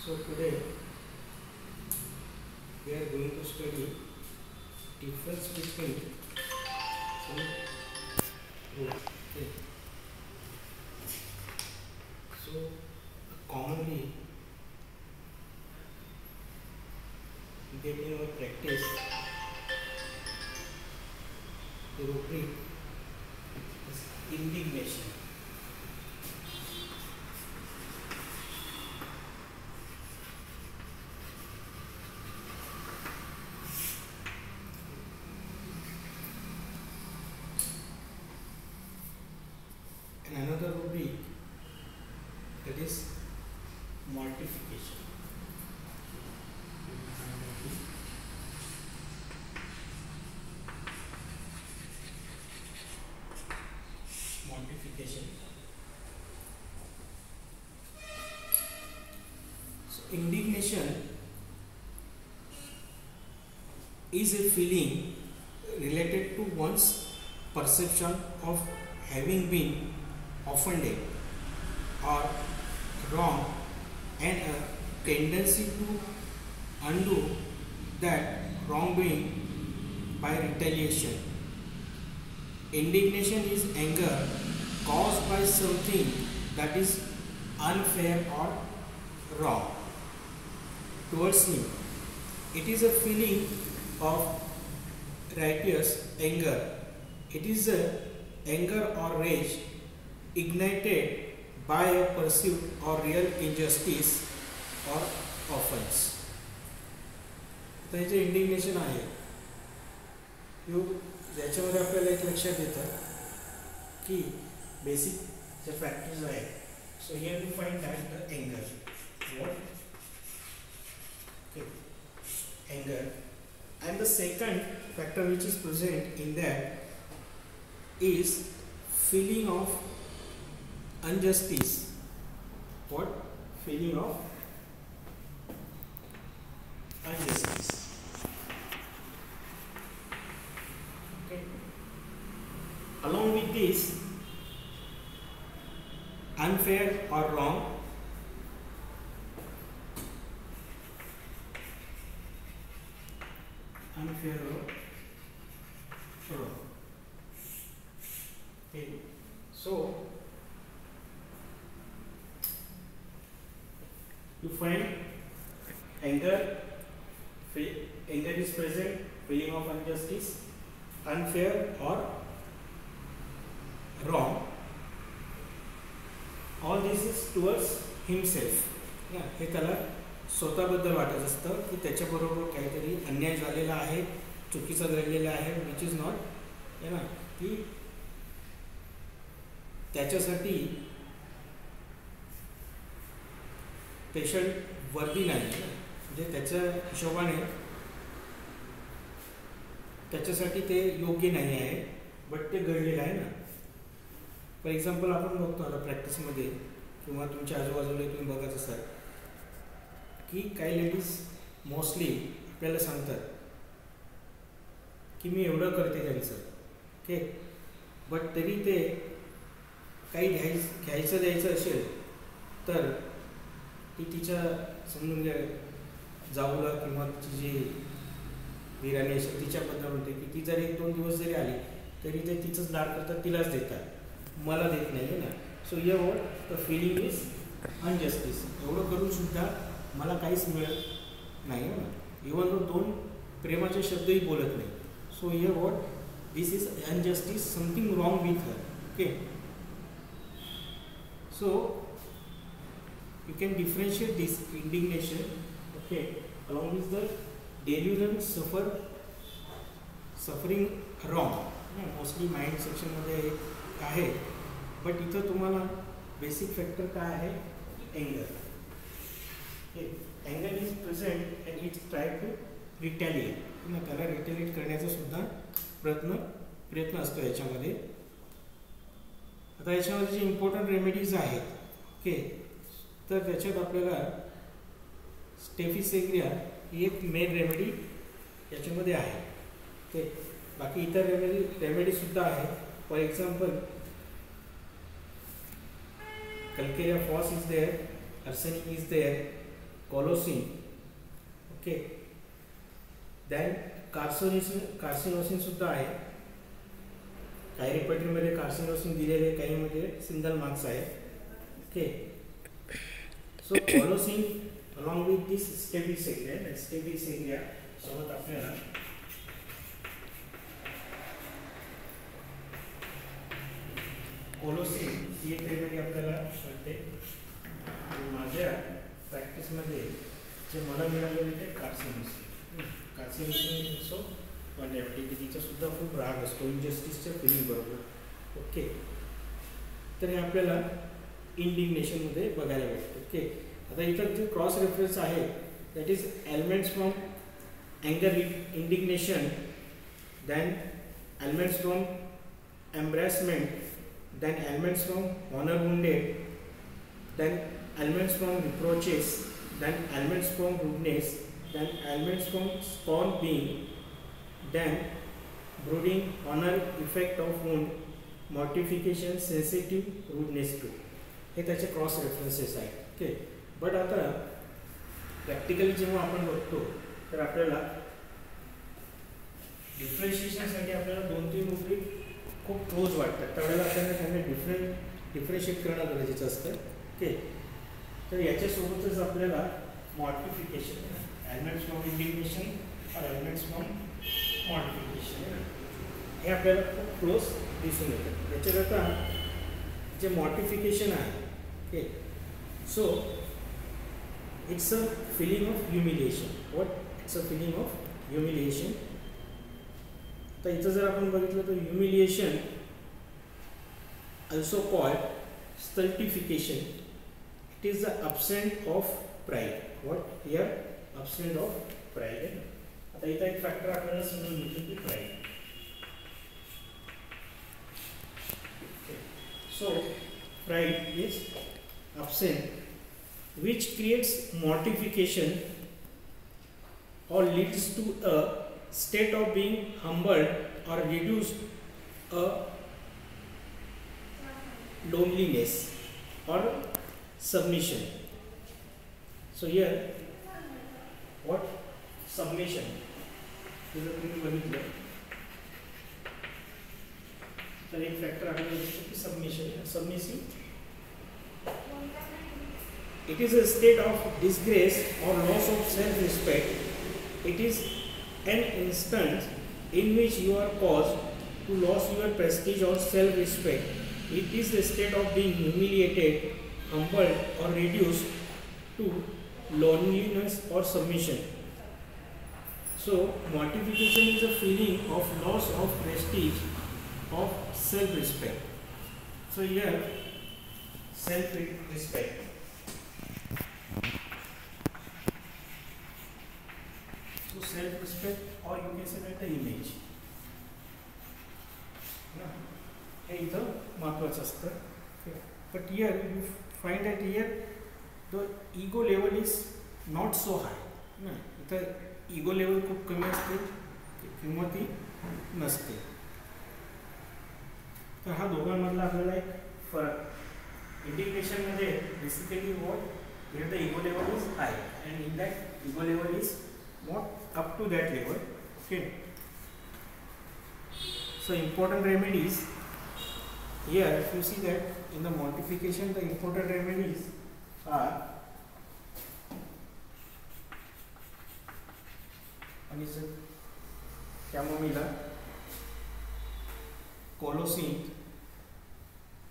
So today we are going to study difference between some rules. Okay. So commonly get in our practice the rubric is indignation. And another rubric that is mortification. Mortification. So indignation is a feeling related to one's perception of having been offended or wrong and a tendency to undo that wrongdoing by retaliation. Indignation is anger caused by something that is unfair or wrong towards him. It is a feeling of righteous anger. It is a anger or rage ignited by a perceived or real injustice or offense. तर जे indignation आहे याच्यामध्ये आपल्याला एक लक्षात येतं की basic जे factors आहेत. So here we find that the anger what anger and the second factor which is present in that is feeling of injustice. What? Feeling of injustice. Okay. Along with this, unfair or wrong, unfair or wrong. Okay. So you find anger is present, feeling of injustice, unfair or wrong. All this is towards himself. हे त्याला स्वतःबद्दल वाटत असतं की त्याच्याबरोबर काहीतरी अन्याय झालेला आहे, चुकीचं घडलेलं आहे, विच इज नॉट है ना, की त्याच्यासाठी पेशंट वर्दी नाही, म्हणजे त्याच्या हिशोबाने त्याच्यासाठी ते योग्य नाही आहे, बट ते घडलेलं आहे ना. फॉर एक्झाम्पल आपण बघतो आता प्रॅक्टिसमध्ये किंवा तुमच्या आजूबाजूला तुम्ही बघत असाल की काही लेडीज मोस्टली आपल्याला सांगतात की मी एवढं करते त्यांचं, ओके, बट तरी ते काही घ्यायचं द्यायचं असेल तर ती तिच्या समजून घ्या जाऊला किंवा तिची जी बिर्याणी असेल तिच्याबद्दल म्हणते की ती जरी 1-2 दिवस जरी आली तरी ते तिचंच लाड करतात, तिलाच देतात, मला देत नाही ना. So here what the feeling is injustice. एवढं करून सुद्धा मला काहीच मिळत नाही ना, इवन तो 2 प्रेमाचे शब्दही बोलत नाही. सो here what this is injustice, something wrong with her. Okay. So you can differentiate this indignation, okay, along with the delusion suffering wrong. Mostly mind section मध्ये आहे, बट इथं तुम्हाला बेसिक फॅक्टर काय आहे, anger. Anger is present and it's try to retaliate. त्याला retaliate करण्याचा सुद्धा प्रयत्न असतो याच्यामध्ये. आता याच्यामध्ये जे इम्पॉर्टंट रेमेडीज आहेत, ओके, तर त्याच्यात आपल्याला स्टेफिसेग्रिया ही एक मेन रेमेडी याच्यामध्ये आहे. ओके, बाकी इतर रेमेडीसुद्धा आहेत. For example Calcarea phos is there, arsenic is there, colocynth. Okay. Then carcinosin सुद्धा आहे. काही रेपर्टरीमध्ये कार्सिनोसिन दिलेले, काही मध्ये सिंगल मार्क्स आहे. Okay. So colocynth along with this staphis सोबत आपल्याला कोलोसिन ही एक रेमेडी आपल्याला मिळते. माझ्या प्रॅक्टिसमध्ये जे मला मिळालेले ते कार्सिनोसिन सो पण तिचा सुद्धा खूप राग असतो इनजस्टिसच्या फिलिंग बरोबर. ओके. तर हे आपल्याला इंडिग्नेशनमध्ये बघायला भेटतं. ओके. आता इथं जे क्रॉस रेफरन्स आहे that is elements from anger indignation, then elements from embarrassment, then elements from honor wounded, then elements from reproaches, then elements from rudeness, then elements from scorn being, then brooding, honor, effect of wound, mortification, sensitive, rudeness too. हे त्याचे cross references आहेत. Okay. But आता practically जेव्हा आपण बघतो तर आपल्याला डिफरन्शिएशनसाठी आपल्याला 2-3 गोष्टी खूप क्लोज वाटतात. त्यावेळेला आपल्याला त्यांना डिफरन्शिएट करणं गरजेचं असतं. ओके. तर याच्यासोबतच आपल्याला मॉर्टिफिकेशन, एलिमेंट्स फ्रॉम इंडिग्नेशन और एलिमेंट्स फ्रॉम मॉर्टिफिकेशन हे आपल्याला खूप क्लोज दिसून येतं. याच्याकरता जे मॉर्टिफिकेशन आहे, okay, so it's a feeling of humiliation. What? It's a feeling of humiliation. तर इथं जर आपण बघितलं तर humiliation also called stultification. It is the absence of pride. What? Here absence of pride. आता इथं एक फॅक्टर आपल्याला समजून घेतलं की pride. So pride is absent which creates mortification or leads to a state of being humbled or reduced a loneliness or submission. So here what? Submission. जर तुम्ही बघितलं तर एक फॅक्टर आपल्याला दिसतो की submissive. It is a state of disgrace or loss of self-respect. It is an instance in which you are caused to lose your prestige or self-respect. It is the state of being humiliated, humbled, or reduced to loneliness or submission. So, mortification is a feeling of loss of prestige, of self-respect. So, here, self-respect. So, self-respect, or you can say that the image. हे इथं महत्त्वाचं असतं. But here you find that here the ego level is not so high. इथं ego level खूप कमी असते किंवा ती नसते. तर हा दोघांमधला आपल्याला एक फरक. इंडिग्नेशनमध्ये basically what here the ego level is high and in that ego level is not up to that level. Okay. So important remedies here, if you see that in the mortification the important remedies are one is chamomilla, colocin,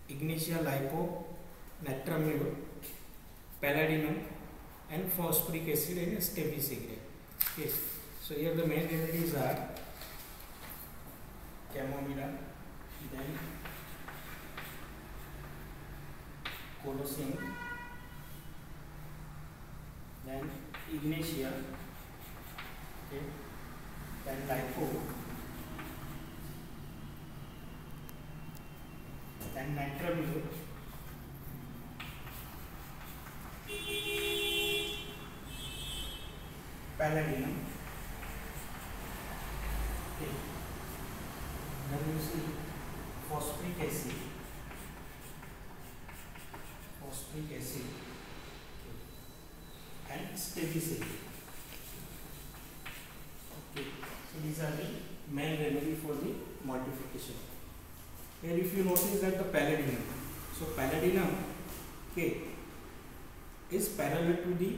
ignatia lipo, natramid, palladium and phosphoric acid and stabilis. Okay. So here the main remedies are chamomilla, then colocin, then ignatia, okay, then lipo, then natramid, palladium. Okay. Then you see phosphoric acid, and and stethicity. Okay, so these are the main remedy for the mortification. Here if you notice that the pallidinum, so pallidinum, okay, is parallel to the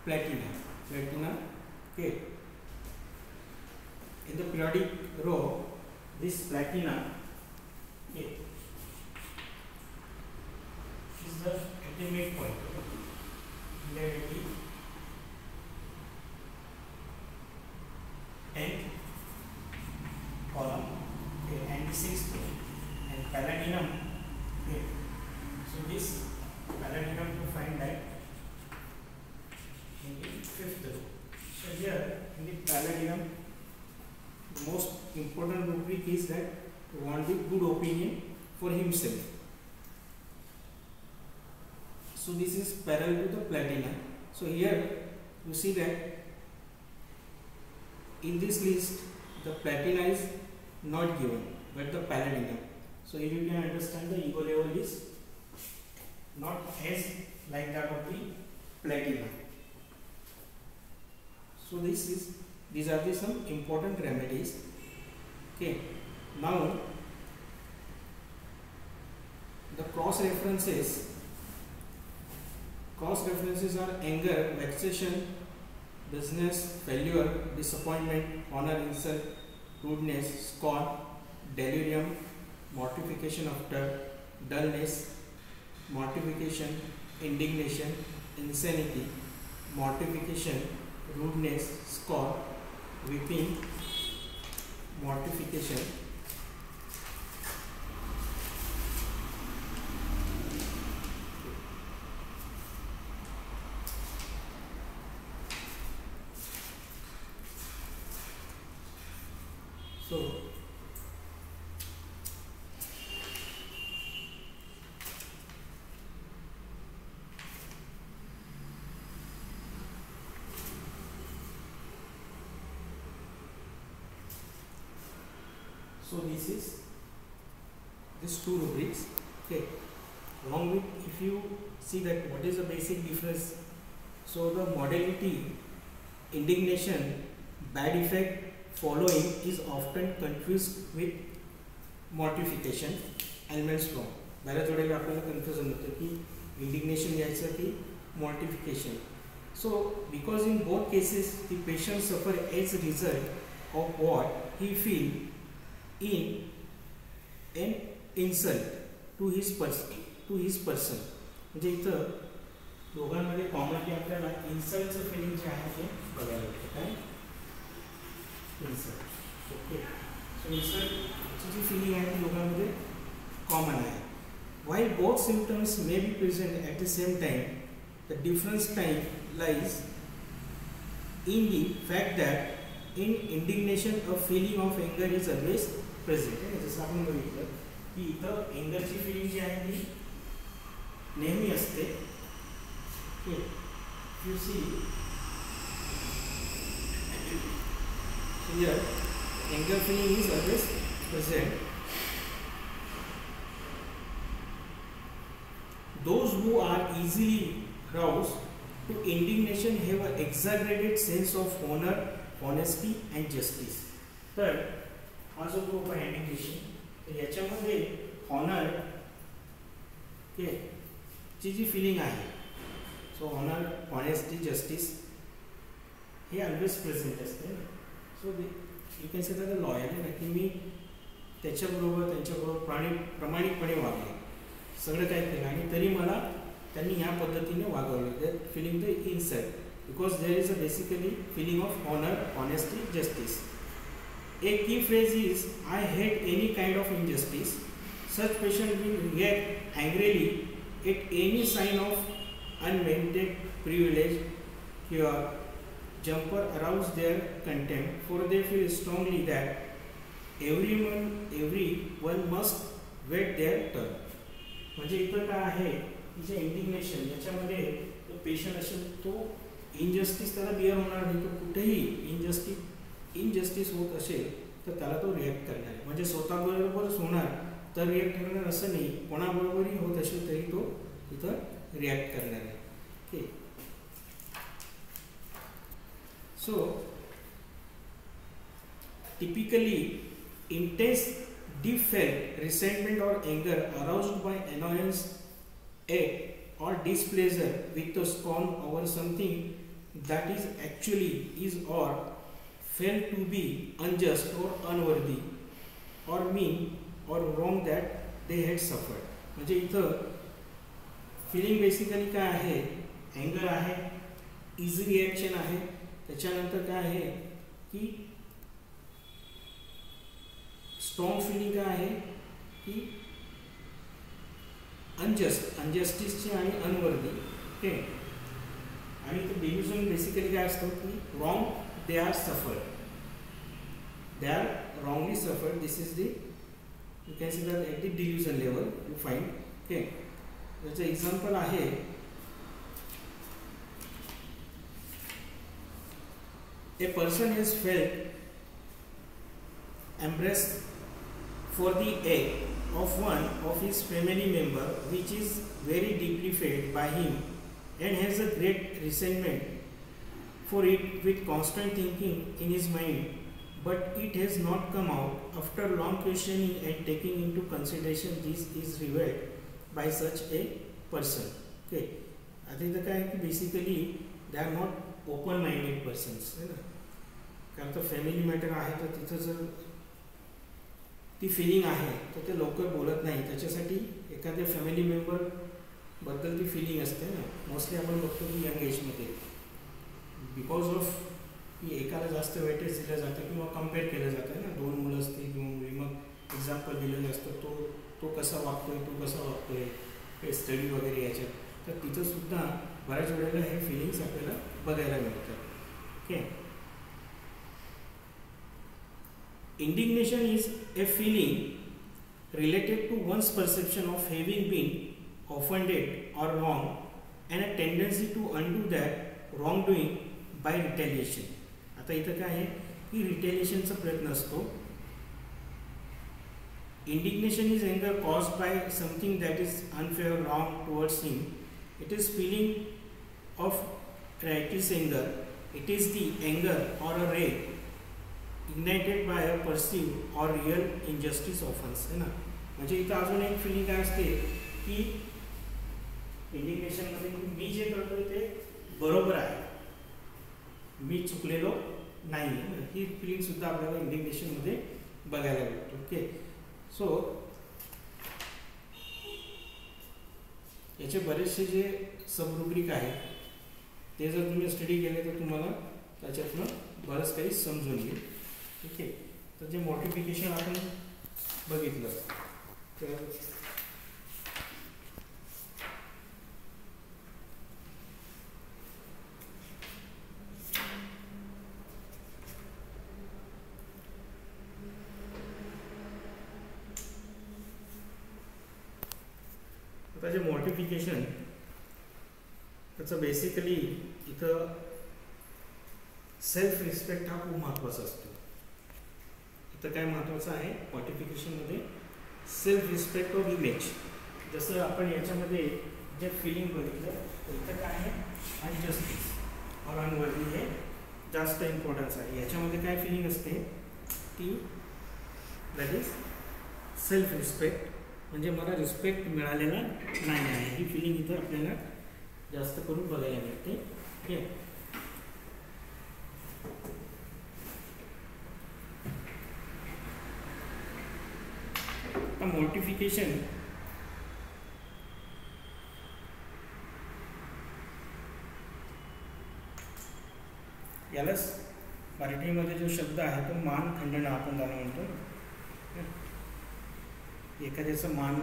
platina, okay. In the periodic row, this platina, okay, is the ultimate point. There will be 10th column, okay, and the 6th row, and pallidinum, okay. So this pallidinum to find that in the 5th row. So here in the pallidinum, the most important rubric is that we want the good opinion for himself. So this is parallel to the platinum. So here you see that in this list the platina is not given, but the pallidinum. So here you can understand the ego level is not as like that of the platinum. So these are the some important remedies. Okay, now the cross references are anger, vexation, business, failure, disappointment, honor, insult, rudeness, scorn, delirium, mortification after, dullness, mortification, indignation, insanity, mortification, rudeness, scorn, weeping, mortification, so this is these two rubrics. Okay, along with, if you see that what is the basic difference, so the modality indignation, bad effect following is often confused with mortification, elements from बऱ्याच वेळेला आपल्याला confusion होतं की indignation घ्यायचं की mortification. So because in both cases the patient suffer as a result of what he feel in an insult to his person. म्हणजे इथं दोघांमध्ये कॉमनली आपल्याला इन्सल्टचं फिलिंग जे आहे ते बघायला भेटतं. काय इन्सल्ट, ओके. सो इन्सल्टची जी फिलिंग आहे ती दोघांमध्ये कॉमन आहे. While both symptoms may be present at the same time, the difference time lies in the fact that in indignation a feeling of anger is always present. जसं आपण बघितलं की इथं एंगरची filling जी आहे ती नेहमी असते. You see here anger feeling is always present. Those who are easily roused to indignation have an exaggerated sense of honor, honesty and justice. तर हा जो ग्रुप आहे इंडिग्नेशन, तर याच्यामध्ये हॉनर ची जी फिलिंग आहे, सो हॉनर, ऑनेस्टी, जस्टिस हे always present असते. So you can say that loyal आहे की मी त्यांच्याबरोबर प्रामाणिकपणे वागले, सगळं काही केलं आणि तरी मला त्यांनी ह्या पद्धतीने वागवलं. That feeling the insult because there is a basically feeling of honour, honesty, justice. A key phrase is I hate any kind of injustice. Such patient will react angrily at any sign of unmerited privilege or jumper arouse their contempt, for they feel strongly that everyone must wait their turn. म्हणजे इथं काय आहे की जे indignation याच्यामध्ये तो patient असेल तो injustice त्याला बिअर होणार नाही. तो कुठेही इनजस्टिस होत असेल तर त्याला तो रिॲक्ट करणार आहे. म्हणजे स्वतःबरोबरच होणार तर रिॲक्ट करणार असं नाही, कोणाबरोबरही होत असेल तरी तो तिथं रिॲक्ट करणार आहे. Okay, So typically intense deep felt resentment or anger aroused by annoyance at or displeasure with a scorn over something that is actually is or felt to be unjust or unworthy or mean or wrong that they had suffered. म्हणजे इथं filling basically काय आहे, anger आहे, easy reaction आहे, त्याच्यानंतर काय आहे की स्ट्रॉंग फिलिंग काय आहे की अनजस्टिसची आणि अनवर्दी. ओके, आणि तो डिल्युजन बेसिकली काय असतं की wrong they are suffered, they are wrongly suffered. This is the, you can see that at the delusion level you find. Okay, त्याचं एक्झाम्पल आहे a person has felt embarrassed for the act of one of his family member which is very deeply felt by him and has a great resentment for it with constant thinking in his mind, but it has not come out. After long questioning and taking into consideration this is revealed by such a person. Okay, आता इथं काय की basically they are not open minded persons है ना, कारण तर family matter आहे तर तिथं जर ती फिलिंग आहे तर ते लवकर बोलत नाही. त्याच्यासाठी एखाद्या फॅमिली मेंबर बद्दल ती फिलिंग असते ना. मोस्टली आपण बघतो की यंग एजमध्ये बिकॉज ऑफ की एकाला जास्त वेटेज दिलं जातं किंवा कम्पेअर केलं जातं ना, दोन मुलं असतील किंवा मुली, मग एक्झाम्पल दिलेलं असतं तो कसा वागतोय, तो कसा वागतोय, हे स्टडी वगैरे याच्यात, तर तिथंसुद्धा बऱ्याच वेळेला हे फिलिंग्स आपल्याला बघायला मिळतात. Okay, indignation is a feeling related to one's perception of having been offended or wrong and a tendency to undo that wrong doing by retaliation. आता इथं काय आहे की रिटॅलिएशनचा प्रयत्न असतो. Indignation is anger caused by something that is unfair wrong towards him. It is feeling of righteous anger. It is the anger or a rage ignited by a perceive or real injustice offence है ना. म्हणजे इथं अजून एक filling काय असते की इंडिग्नेशनमध्ये मी जे करतोय ते बरोबर आहे, मी चुकलेलो नाही, ही फिलिंग सुद्धा आपल्याला इंडिग्नेशनमध्ये बघायला मिळतो. ओके, सो याचे बरेचसे जे सबरुब्रिक आहेत ते जर तुम्ही स्टडी केले तर तुम्हाला त्याच्यातनं बरंच काही समजून येईल. ठीक आहे, तर जे मॉडिफिकेशन आपण बघितलं तर आता जे मॉडिफिकेशन त्याचं बेसिकली इथं सेल्फ रिस्पेक्ट हा खूप महत्त्वाचा असतो. इथं काय महत्त्वाचं आहे मॉडिफिकेशनमध्ये, सेल्फ रिस्पेक्ट ऑफ इमेज. जसं आपण याच्यामध्ये जे फिलिंग बघितलं तर इथं काय आहे अनजस्टिस और अनवर्दी हे जास्त इम्पॉर्टन्स आहे. याच्यामध्ये काय फिलिंग असते की दॅट इज सेल्फ रिस्पेक्ट, म्हणजे मला रिस्पेक्ट मिळालेला नाही आहे, ही फिलिंग इथं आपल्याला जास्त करून बघायला मिळते. ओके, आता मॉडिफिकेशन यालाच मराठीमध्ये जो शब्द आहे तो मान खंडन आपण त्याला म्हणतो. एखाद्याचं मान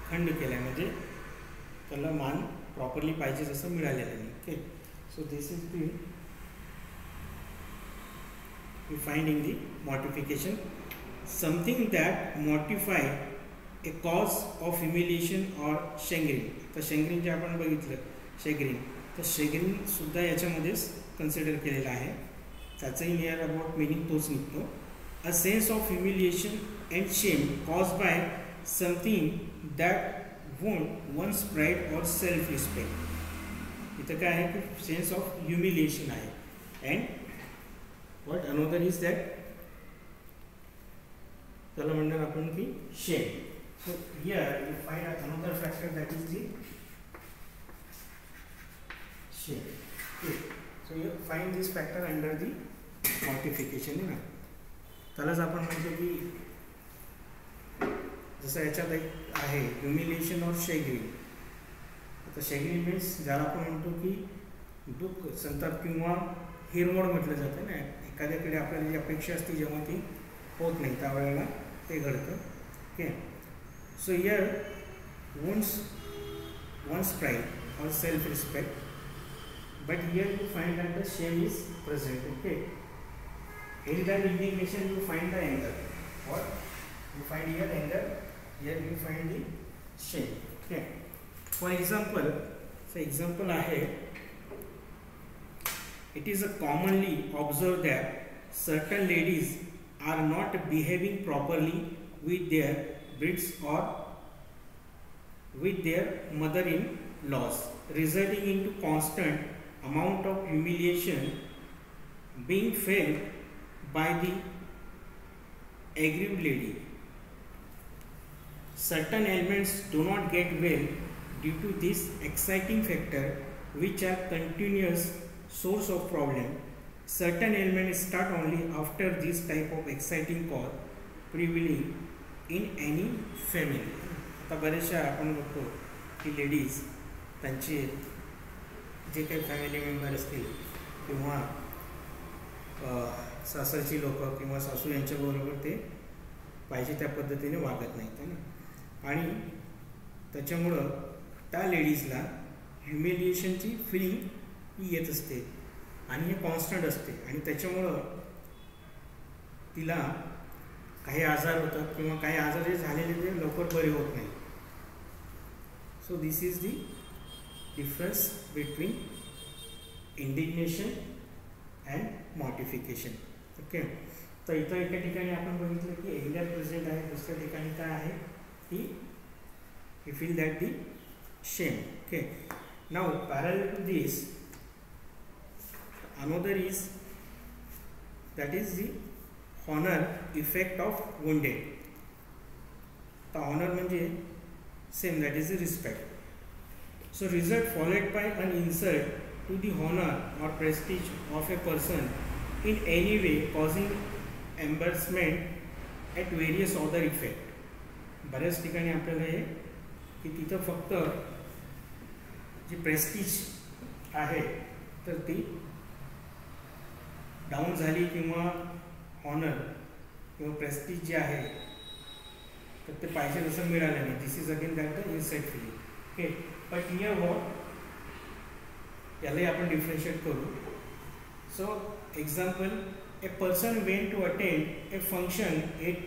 खंड केला म्हणजे त्याला मान प्रॉपरली पाहिजे जसं मिळालेलं नाही. Okay, so this is the we find in the modification something that modify a cause of humiliation or chagrining. तर शेंगरिंग जे आपण बघितलं शेगरिंग, तर शेगरिंग सुद्धा याच्यामध्येच कन्सिडर केलेलं आहे. त्याचंही नियर अबाउट मिनिंग तोच निघतो. A sense of humiliation and shame cause by something that won't one's pride or self-respect. इथं काय आहे की सेन्स ऑफ ह्युमिलिएशन आहे and What another is that त्याला म्हणणार आपण की shame. So here you find another factor that is the shame. Okay. So you find this factor under the mortification ना. त्यालाच आपण म्हणतो की जसं याच्यात एक आहे ह्युमिलिएशन और शेग्रीन. आता शेग्रीन मीन्स ज्याला आपण म्हणतो की दुःख संताप किंवा हिरमोड म्हटलं जातं ना. एखाद्याकडे आपल्याला जी अपेक्षा असते जेव्हा ती होत नाही त्यावेळेला ते घडतं. Okay. So here one's pride or self-respect, but here you find that the shame is present. Okay. In that indignation you find the anger. What? You find here anger. Here you find the shame. Okay. For example, so example आहे. It is commonly observed that certain ladies are not behaving properly with their brides or with their mother-in-laws, resulting into constant amount of humiliation being felt by the aggrieved lady. Certain elements do not get well due to this exciting factor, which are continuous source of problem. Certain elements start only after this type of exciting cause prevailing in any family. आता बरेचशा आपण बघतो की ladies त्यांचे जे काही family member असतील किंवा सासरची लोक किंवा सासू यांच्याबरोबर ते पाहिजे त्या पद्धतीने वागत नाहीत है ना. आणि त्याच्यामुळं त्या लेडीजला ह्युमिलिएशनची फीलिंग येत असते आणि हे कॉन्स्टंट असते आणि त्याच्यामुळं तिला काही आजार होतात किंवा काही आजार जे झालेले ते लवकर बरे होत नाही. सो this is the difference between indignation and mortification. Okay. तर इथं एका ठिकाणी आपण बघितलं की एंगर प्रेझेंट आहे, दुसऱ्या ठिकाणी काय आहे की he feel that the shame. Okay. Now parallel to this another is that is the honor effect of wounded. The honor म्हणजे same, that is the respect. So result followed by an insult to the honor or prestige of a person in any way causing embarrassment at various other effect. बऱ्याच ठिकाणी आपल्याला हे की तिथं फक्त जी Prestige आहे तर ती डाऊन झाली किंवा ऑनर किंवा प्रेस्टीज जे आहे तर ते पाहिजे तसं मिळालं नाही. This is again that the inside feeling. Okay. But here what यालाही आपण डिफरन्शिएट करू. So example, a person went to attend a function at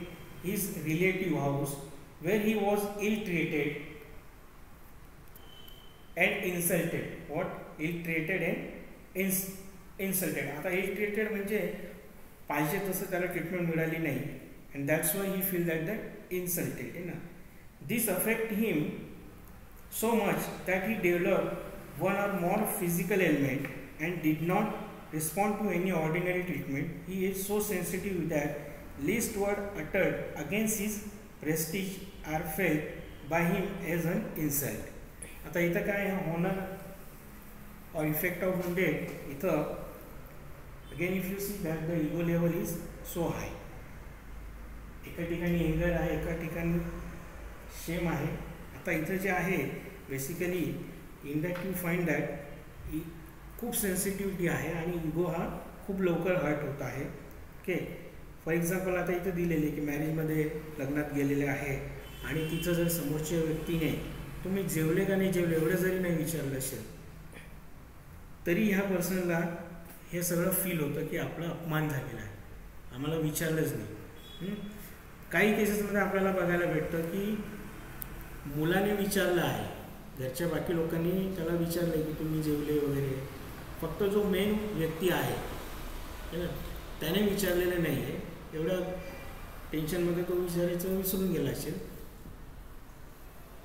his relative house where he was ill-treated and insulted. What? Ill-treated and insulted. आता ill-treated म्हणजे पाहिजे तसं त्याला treatment मिळाली नाही and that's why he feel that insulted. है ना. This affect him so much that he developed one or more physical ailment and did not respond to any ordinary treatment. He is so sensitive that least word uttered against his prestige are felt by him as an insult. आता इथं काय होणार or effect of wounded, इथं again if you see that the ego level is so high. एका ठिकाणी anger आहे, एका ठिकाणी शेम आहे. आता इथं जे आहे basically in that you find that खूप सेन्सिटिव्हिटी आहे आणि इगो हा खूप लवकर हर्ट होत आहे. ओके. फॉर एक्झाम्पल आता इथं दिलेले की मॅरेजमध्ये लग्नात गेलेले आहे आणि तिथं जर समोरच्या व्यक्तीने तुम्ही जेवले का नाही जेवले एवढं जरी नाही विचारलं असेल तरी ह्या पर्सनला हे सगळं फील होतं की आपला अपमान झालेला आहे, आम्हाला विचारलंच नाही. काही केसेसमध्ये आपल्याला बघायला भेटतं की मुलाने विचारलं आहे, घरच्या बाकी लोकांनी त्याला विचारलं की तुम्ही जेवले वगैरे, फक्त जो मेन व्यक्ती आहे त्याने विचारलेलं नाही आहे. एवढ्या टेन्शनमध्ये तो विचारायचं विसरून गेला असेल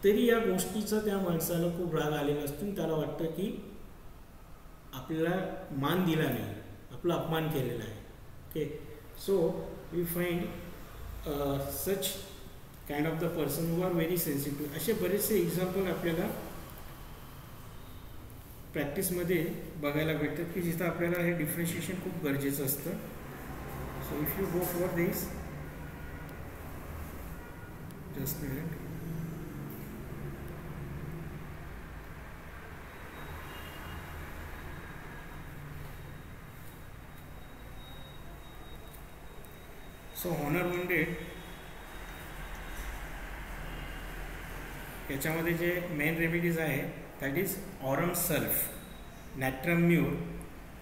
तरी या गोष्टीचा त्या माणसाला खूप राग आलेला असतो. त्याला वाटतं की आपल्याला मान दिला नाही, आपला अपमान केलेला आहे. Okay, so we find such kind of the person who are very sensitive. असे बरेचसे एक्झाम्पल आपल्याला प्रॅक्टिसमध्ये बघायला भेटतात की जिथं आपल्याला हे डिफरन्शिएशन खूप गरजेचं असतं. So if you go for this just minute. So honour wanted याच्यामध्ये जे मेन रेमेडीज आहे that is aurum sulph, natrum mur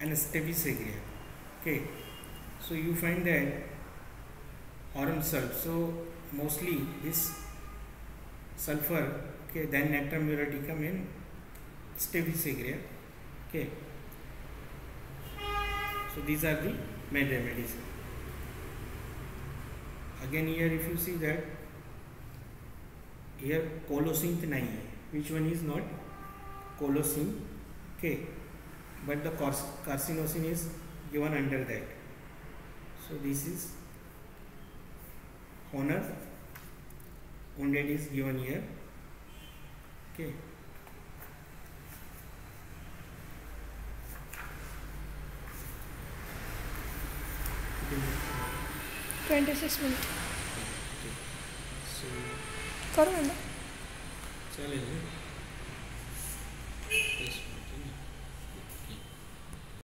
and staphysagria. Okay, so you find that aurum sulph, so mostly this sulfur, okay, then natrum muriaticum and stevisegra. Okay, so these are the main remedies. Again here if you see that here colocynth nahi hai, which one is not colocynth, okay, but the carcinosin is given under that. So this is honor wounded is given here. Okay, 26 minutes. so करो ना. चलेल.